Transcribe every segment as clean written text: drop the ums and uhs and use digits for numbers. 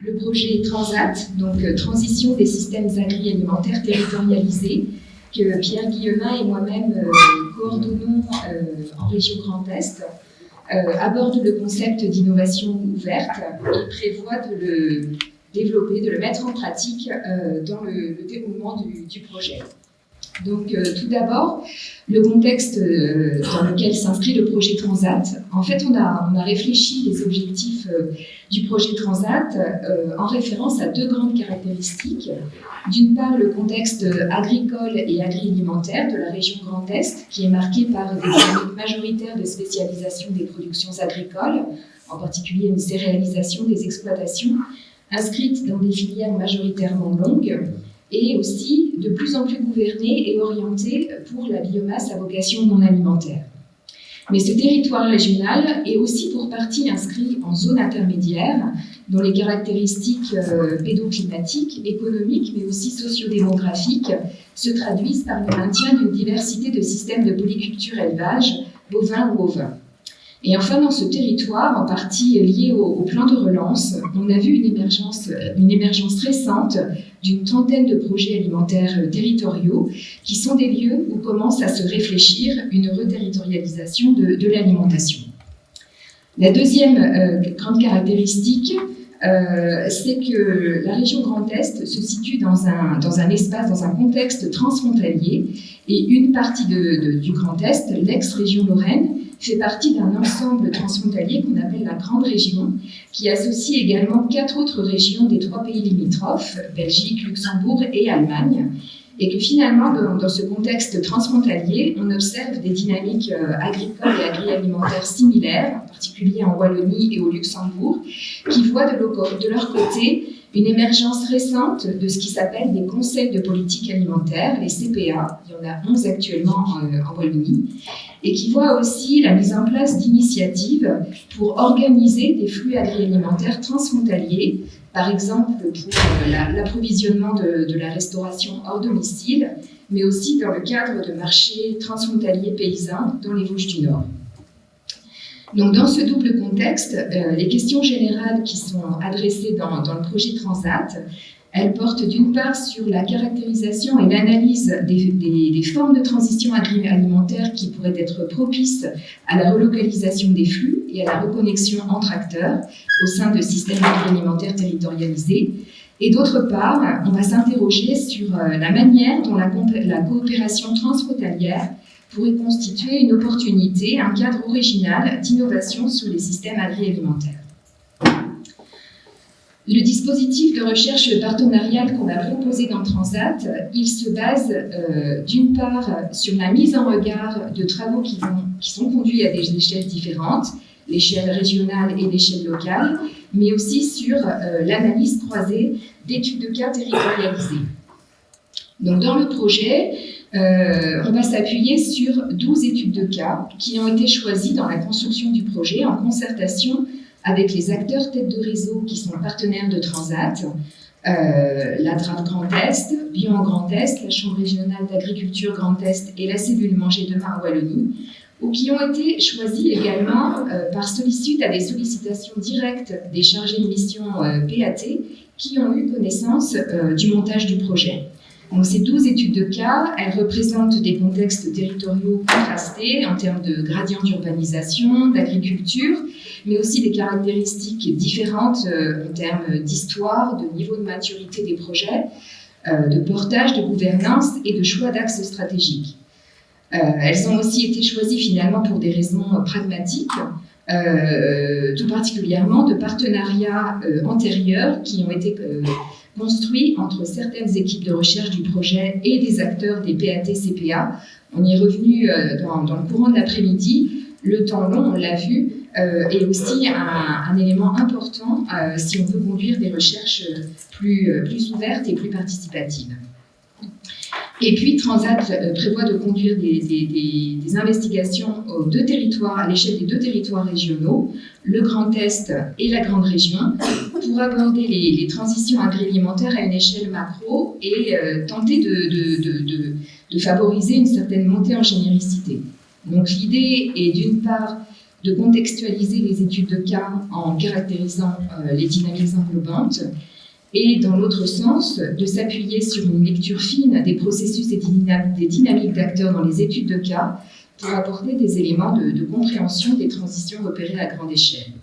le projet Transat, donc Transition des systèmes agri-alimentaires territorialisés, que Pierre Guillemin et moi-même coordonnons en région Grand Est, aborde le concept d'innovation ouverte et prévoit de le développer, de le mettre en pratique dans le déroulement du projet. Donc, tout d'abord, le contexte dans lequel s'inscrit le projet Transat. En fait, on a réfléchi les objectifs du projet Transat en référence à deux grandes caractéristiques. D'une part, le contexte agricole et agri-alimentaire de la région Grand Est, qui est marqué par des dynamiques majoritaires de spécialisation des productions agricoles, en particulier une céréalisation des exploitations, inscrites dans des filières majoritairement longues, et aussi de plus en plus gouvernée et orientée pour la biomasse à vocation non alimentaire. Mais ce territoire régional est aussi pour partie inscrit en zone intermédiaire, dont les caractéristiques pédoclimatiques, économiques, mais aussi sociodémographiques se traduisent par le maintien d'une diversité de systèmes de polyculture élevage, bovin ou ovin. Et enfin, dans ce territoire, en partie lié au plan de relance, on a vu une émergence récente d'une trentaine de projets alimentaires territoriaux qui sont des lieux où commence à se réfléchir une reterritorialisation de l'alimentation. La deuxième grande caractéristique, c'est que la région Grand Est se situe dans un espace, dans un contexte transfrontalier, et une partie du Grand Est, l'ex-région Lorraine, fait partie d'un ensemble transfrontalier qu'on appelle la Grande Région, qui associe également 4 autres régions des 3 pays limitrophes, Belgique, Luxembourg et Allemagne, et que finalement, dans ce contexte transfrontalier, on observe des dynamiques agricoles et agri-alimentaires similaires, en particulier en Wallonie et au Luxembourg, qui voient de leur côté une émergence récente de ce qui s'appelle des conseils de politique alimentaire, les CPA, il y en a 11 actuellement en Wallonie, et qui voient aussi la mise en place d'initiatives pour organiser des flux agri-alimentaires transfrontaliers, par exemple pour l'approvisionnement de la restauration hors domicile, mais aussi dans le cadre de marchés transfrontaliers paysans dans les Vosges du Nord. Donc, dans ce double contexte, les questions générales qui sont adressées dans le projet Transat, elles portent d'une part sur la caractérisation et l'analyse des formes de transition alimentaire qui pourraient être propices à la relocalisation des flux et à la reconnexion entre acteurs au sein de systèmes agroalimentaires territorialisés. Et d'autre part, on va s'interroger sur la manière dont la coopération transfrontalière pourrait constituer une opportunité, un cadre original d'innovation sur les systèmes agri-alimentaires. Le dispositif de recherche partenariale qu'on a proposé dans Transat, il se base d'une part sur la mise en regard de travaux qui sont conduits à des échelles différentes, l'échelle régionale et l'échelle locale, mais aussi sur l'analyse croisée d'études de cas territorialisées. Donc dans le projet, on va s'appuyer sur 12 études de cas qui ont été choisies dans la construction du projet en concertation avec les acteurs têtes de réseau qui sont partenaires de Transat, la DRAF Grand Est, Bion Grand Est, la Chambre régionale d'agriculture Grand Est et la cellule Manger Demain en Wallonie, ou qui ont été choisis également suite à des sollicitations directes des chargés de mission PAT qui ont eu connaissance du montage du projet. Donc, ces 12 études de cas, elles représentent des contextes territoriaux contrastés en termes de gradient d'urbanisation, d'agriculture, mais aussi des caractéristiques différentes en termes d'histoire, de niveau de maturité des projets, de portage, de gouvernance et de choix d'axes stratégiques. Elles ont aussi été choisies finalement pour des raisons pragmatiques, tout particulièrement de partenariats antérieurs qui ont été construits entre certaines équipes de recherche du projet et des acteurs des PAT-CPA. On y est revenu dans le courant de l'après-midi. Le temps long, on l'a vu, est aussi un élément important si on veut conduire des recherches plus ouvertes et plus participatives. Et puis, Transat prévoit de conduire des investigations à l'échelle des 2 territoires régionaux, le Grand Est et la Grande Région, pour aborder les transitions agroalimentaires à une échelle macro et tenter de favoriser une certaine montée en généricité. Donc, l'idée est d'une part de contextualiser les études de cas en caractérisant les dynamiques englobantes, et dans l'autre sens, de s'appuyer sur une lecture fine des processus et des dynamiques d'acteurs dans les études de cas pour apporter des éléments de compréhension des transitions repérées à grande échelle.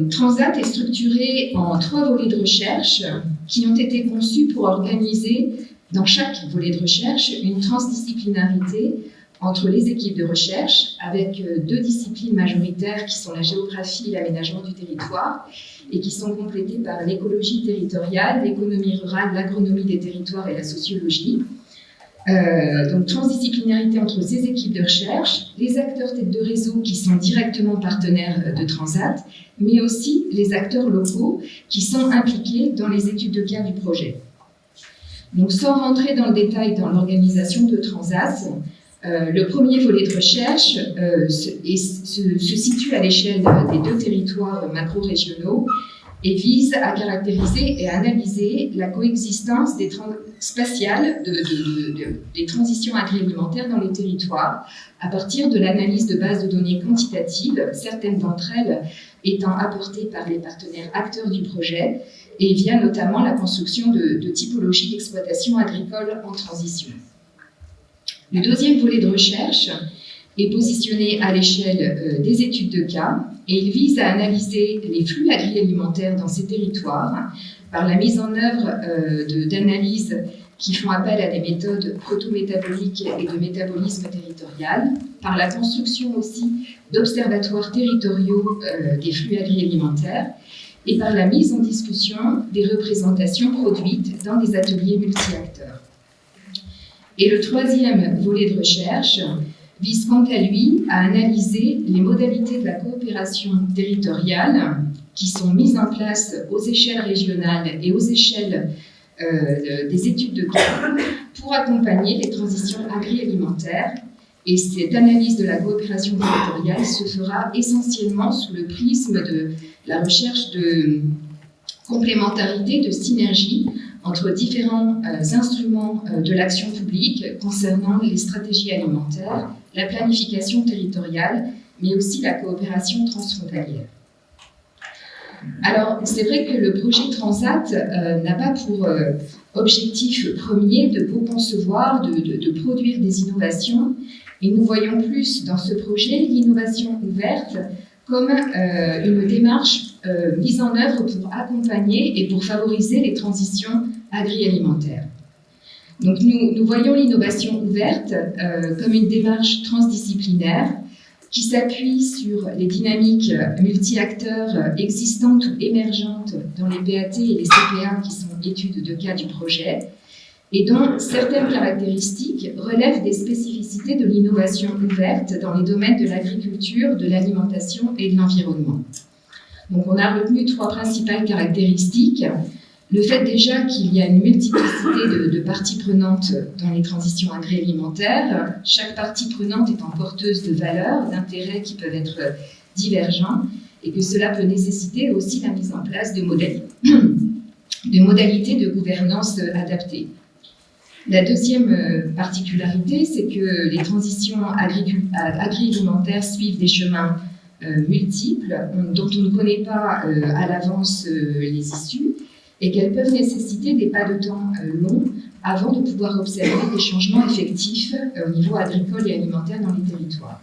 Transat est structuré en 3 volets de recherche qui ont été conçus pour organiser dans chaque volet de recherche une transdisciplinarité entre les équipes de recherche avec 2 disciplines majoritaires qui sont la géographie et l'aménagement du territoire et qui sont complétées par l'écologie territoriale, l'économie rurale, l'agronomie des territoires et la sociologie. Donc transdisciplinarité entre ces équipes de recherche, les acteurs têtes de réseau qui sont directement partenaires de Transat, mais aussi les acteurs locaux qui sont impliqués dans les études de cas du projet. Donc sans rentrer dans le détail dans l'organisation de Transat, le premier volet de recherche se situe à l'échelle des 2 territoires macro-régionaux et vise à caractériser et à analyser la coexistence spatiale des transitions agroalimentaires dans les territoires à partir de l'analyse de bases de données quantitatives, certaines d'entre elles étant apportées par les partenaires acteurs du projet et via notamment la construction de typologies d'exploitation agricole en transition. Le deuxième volet de recherche est positionné à l'échelle des études de cas et il vise à analyser les flux agroalimentaires dans ces territoires par la mise en œuvre d'analyses qui font appel à des méthodes protométaboliques et de métabolisme territorial, par la construction aussi d'observatoires territoriaux des flux agroalimentaires et par la mise en discussion des représentations produites dans des ateliers multi-acteurs. Et le troisième volet de recherche vise quant à lui à analyser les modalités de la coopération territoriale qui sont mises en place aux échelles régionales et aux échelles des études de cas pour accompagner les transitions agroalimentaires. Et cette analyse de la coopération territoriale se fera essentiellement sous le prisme de la recherche de complémentarité, de synergie entre différents instruments de l'action publique concernant les stratégies alimentaires, la planification territoriale, mais aussi la coopération transfrontalière. Alors, c'est vrai que le projet Transat n'a pas pour objectif premier de co-concevoir, de produire des innovations, et nous voyons plus dans ce projet l'innovation ouverte comme une démarche mise en œuvre pour accompagner et pour favoriser les transitions agroalimentaires. Donc nous voyons l'innovation ouverte comme une démarche transdisciplinaire qui s'appuie sur les dynamiques multi-acteurs existantes ou émergentes dans les PAT et les CPA qui sont études de cas du projet et dont certaines caractéristiques relèvent des spécificités de l'innovation ouverte dans les domaines de l'agriculture, de l'alimentation et de l'environnement. Donc on a retenu 3 principales caractéristiques. Le fait déjà qu'il y a une multiplicité de parties prenantes dans les transitions agroalimentaires, chaque partie prenante étant porteuse de valeurs, d'intérêts qui peuvent être divergents, et que cela peut nécessiter aussi la mise en place de modalités de gouvernance adaptées. La deuxième particularité, c'est que les transitions agroalimentaires suivent des chemins multiples, dont on ne connaît pas à l'avance les issues, et qu'elles peuvent nécessiter des pas de temps longs avant de pouvoir observer des changements effectifs au niveau agricole et alimentaire dans les territoires.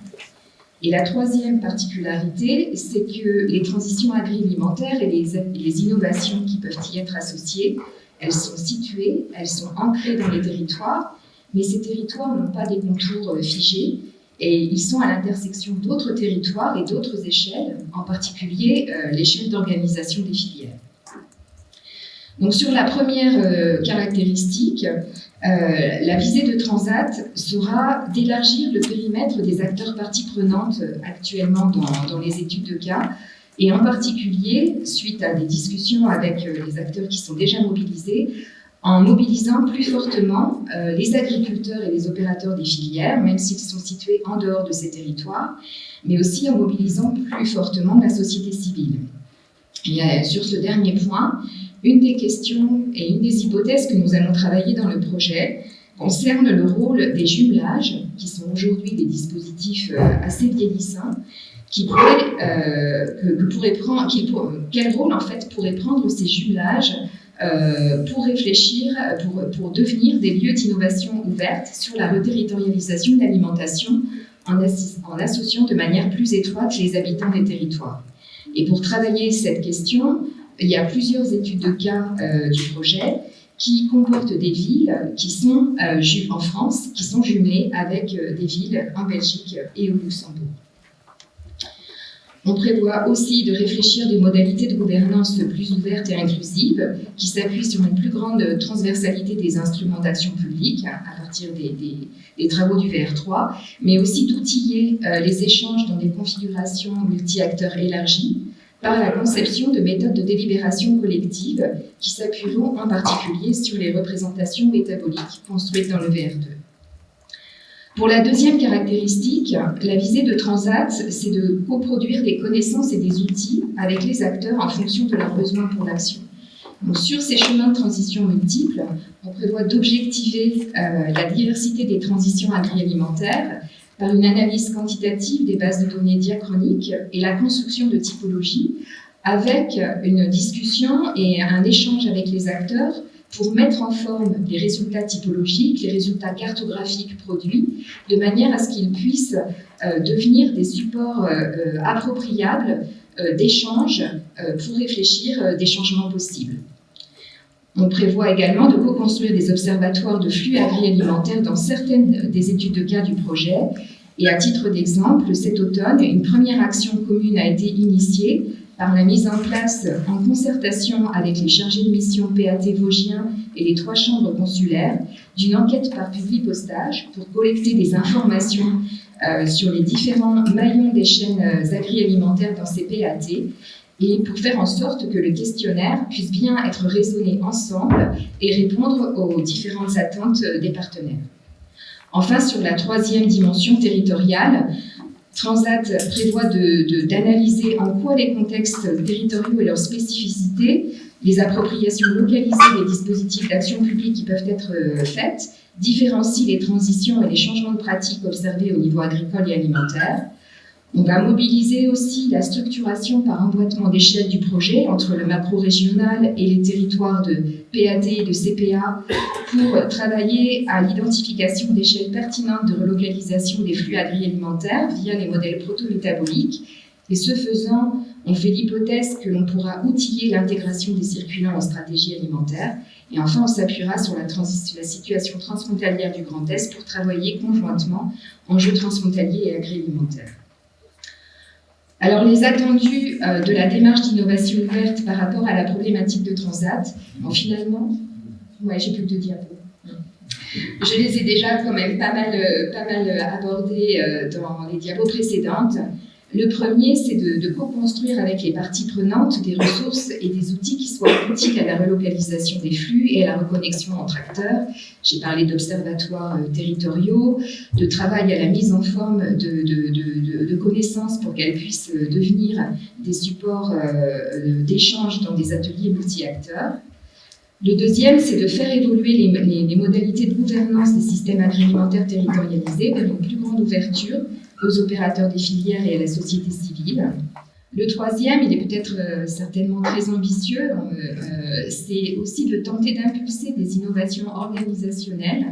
Et la troisième particularité, c'est que les transitions agroalimentaires et les innovations qui peuvent y être associées, elles sont situées, elles sont ancrées dans les territoires, mais ces territoires n'ont pas des contours figés et ils sont à l'intersection d'autres territoires et d'autres échelles, en particulier l'échelle d'organisation des filières. Donc sur la première caractéristique, la visée de Transat sera d'élargir le périmètre des acteurs parties prenantes actuellement dans les études de cas, et en particulier, suite à des discussions avec les acteurs qui sont déjà mobilisés, en mobilisant plus fortement les agriculteurs et les opérateurs des filières, même s'ils sont situés en dehors de ces territoires, mais aussi en mobilisant plus fortement la société civile. Et sur ce dernier point, une des questions et une des hypothèses que nous allons travailler dans le projet concerne le rôle des jumelages, qui sont aujourd'hui des dispositifs assez vieillissants, quel rôle en fait pourraient prendre ces jumelages pour réfléchir, pour devenir des lieux d'innovation ouverte sur la reterritorialisation de l'alimentation en associant de manière plus étroite les habitants des territoires. Et pour travailler cette question, il y a plusieurs études de cas du projet qui comportent des villes qui sont en France, qui sont jumelées avec des villes en Belgique et au Luxembourg. On prévoit aussi de réfléchir des modalités de gouvernance plus ouvertes et inclusives qui s'appuient sur une plus grande transversalité des instruments d'action publique à partir des travaux du VR3, mais aussi d'outiller les échanges dans des configurations multi-acteurs élargies par la conception de méthodes de délibération collective qui s'appuieront en particulier sur les représentations métaboliques construites dans le VR2. Pour la deuxième caractéristique, la visée de Transat, c'est de coproduire des connaissances et des outils avec les acteurs en fonction de leurs besoins pour l'action. Donc, sur ces chemins de transition multiples, on prévoit d'objectiver la diversité des transitions agroalimentaires par une analyse quantitative des bases de données diachroniques et la construction de typologies avec une discussion et un échange avec les acteurs pour mettre en forme les résultats typologiques, les résultats cartographiques produits, de manière à ce qu'ils puissent devenir des supports appropriables d'échange pour réfléchir des changements possibles. On prévoit également de co-construire des observatoires de flux agroalimentaires dans certaines des études de cas du projet. Et à titre d'exemple, cet automne, une première action commune a été initiée par la mise en place, en concertation avec les chargés de mission PAT Vosgien et les 3 chambres consulaires, d'une enquête par publipostage pour collecter des informations sur les différents maillons des chaînes agroalimentaires dans ces PAT et pour faire en sorte que le questionnaire puisse bien être raisonné ensemble et répondre aux différentes attentes des partenaires. Enfin, sur la 3e dimension territoriale, Transat prévoit d'analyser en quoi les contextes territoriaux et leurs spécificités, les appropriations localisées des dispositifs d'action publique qui peuvent être faites, différencient les transitions et les changements de pratiques observés au niveau agricole et alimentaire. On va mobiliser aussi la structuration par emboîtement d'échelle du projet entre le macro-régional et les territoires de PAT et de CPA pour travailler à l'identification d'échelles pertinentes de relocalisation des flux agroalimentaires via les modèles proto-métaboliques. Et ce faisant, on fait l'hypothèse que l'on pourra outiller l'intégration des circulants en stratégie alimentaire. Et enfin, on s'appuiera sur la situation transfrontalière du Grand Est pour travailler conjointement enjeux transfrontaliers et agroalimentaires. Alors, les attendus de la démarche d'innovation ouverte par rapport à la problématique de Transat, finalement, j'ai plus que 2 diapos. Je les ai déjà quand même pas mal abordés dans les diapos précédentes. Le premier, c'est de co-construire avec les parties prenantes des ressources et des outils qui soient utiles à la relocalisation des flux et à la reconnexion entre acteurs. J'ai parlé d'observatoires territoriaux, de travail à la mise en forme de connaissances pour qu'elles puissent devenir des supports d'échange dans des ateliers multi-acteurs. Le deuxième, c'est de faire évoluer les modalités de gouvernance des systèmes agroalimentaires territorialisés vers une plus grande ouverture aux opérateurs des filières et à la société civile. Le troisième, il est peut-être certainement très ambitieux, c'est aussi de tenter d'impulser des innovations organisationnelles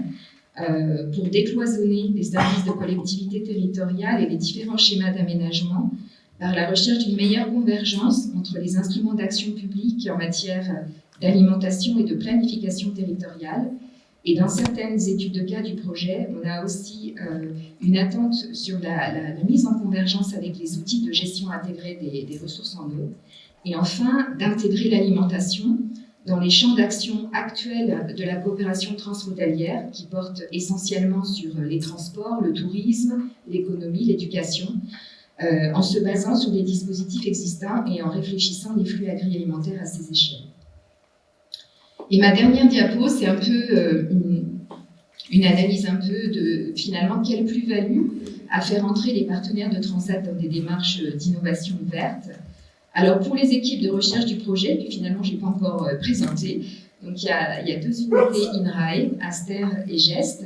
pour décloisonner les services de collectivité territoriale et les différents schémas d'aménagement par la recherche d'une meilleure convergence entre les instruments d'action publique en matière d'alimentation et de planification territoriale. Et dans certaines études de cas du projet, on a aussi une attente sur la mise en convergence avec les outils de gestion intégrée des ressources en eau. Et enfin, d'intégrer l'alimentation dans les champs d'action actuels de la coopération transfrontalière qui porte essentiellement sur les transports, le tourisme, l'économie, l'éducation, en se basant sur des dispositifs existants et en réfléchissant les flux agroalimentaires à ces échelles. Et ma dernière diapo, c'est un peu une analyse un peu de finalement quelle plus-value à faire entrer les partenaires de Transat dans des démarches d'innovation ouverte. Alors pour les équipes de recherche du projet, que finalement je n'ai pas encore présenté, Donc il y a 2 unités INRAE, Aster et GEST,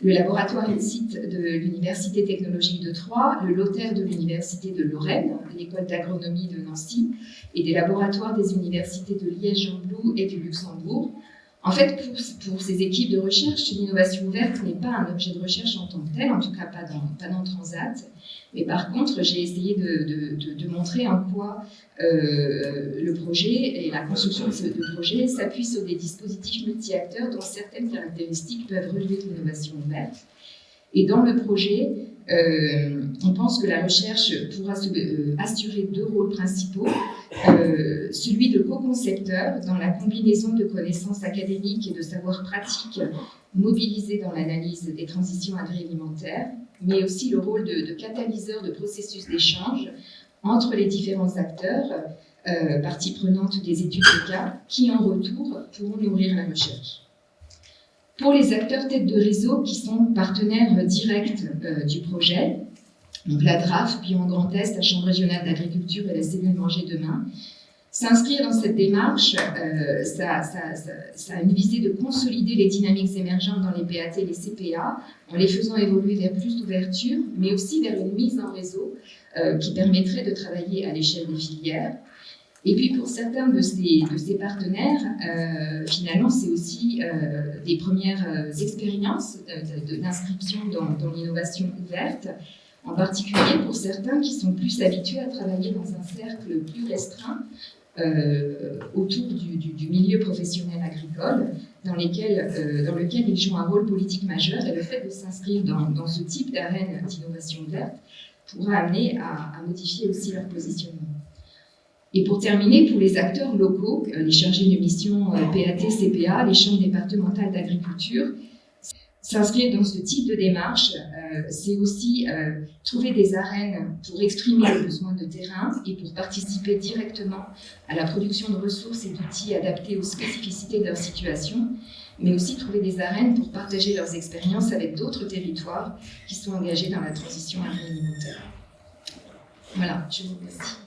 le laboratoire INSIT de l'Université technologique de Troyes, le LOTER de l'Université de Lorraine, l'école d'agronomie de Nancy, et des laboratoires des universités de Liège-Gembloux et du Luxembourg. En fait, pour ces équipes de recherche, l'innovation ouverte n'est pas un objet de recherche en tant que tel, en tout cas pas dans Transat. Mais par contre, j'ai essayé de montrer en quoi le projet et la construction de ce projet s'appuient sur des dispositifs multi-acteurs dont certaines caractéristiques peuvent relever de l'innovation ouverte. Et dans le projet, on pense que la recherche pourra assurer 2 rôles principaux. Celui de co-concepteur dans la combinaison de connaissances académiques et de savoirs pratiques mobilisés dans l'analyse des transitions agroalimentaires, mais aussi le rôle de catalyseur de processus d'échange entre les différents acteurs, parties prenantes des études de cas, qui en retour pourront nourrir la recherche. Pour les acteurs têtes de réseau qui sont partenaires directs du projet, donc la DRAF, puis en Grand Est, la Chambre régionale d'agriculture et la cellule Manger Demain, s'inscrire dans cette démarche, ça a une visée de consolider les dynamiques émergentes dans les PAT et les CPA, en les faisant évoluer vers plus d'ouverture, mais aussi vers une mise en réseau qui permettrait de travailler à l'échelle des filières. Et puis pour certains de ces partenaires, finalement, c'est aussi des premières expériences d'inscription dans l'innovation ouverte, en particulier pour certains qui sont plus habitués à travailler dans un cercle plus restreint autour du milieu professionnel agricole, dans lequel ils jouent un rôle politique majeur, et le fait de s'inscrire dans ce type d'arène d'innovation verte pourra amener à modifier aussi leur positionnement. Et pour terminer, pour les acteurs locaux, les chargés de mission PAT, CPA, les chambres départementales d'agriculture, s'inscrire dans ce type de démarche, c'est aussi trouver des arènes pour exprimer les besoins de terrain et pour participer directement à la production de ressources et d'outils adaptés aux spécificités de leur situation, mais aussi trouver des arènes pour partager leurs expériences avec d'autres territoires qui sont engagés dans la transition agroalimentaire. Voilà, je vous remercie.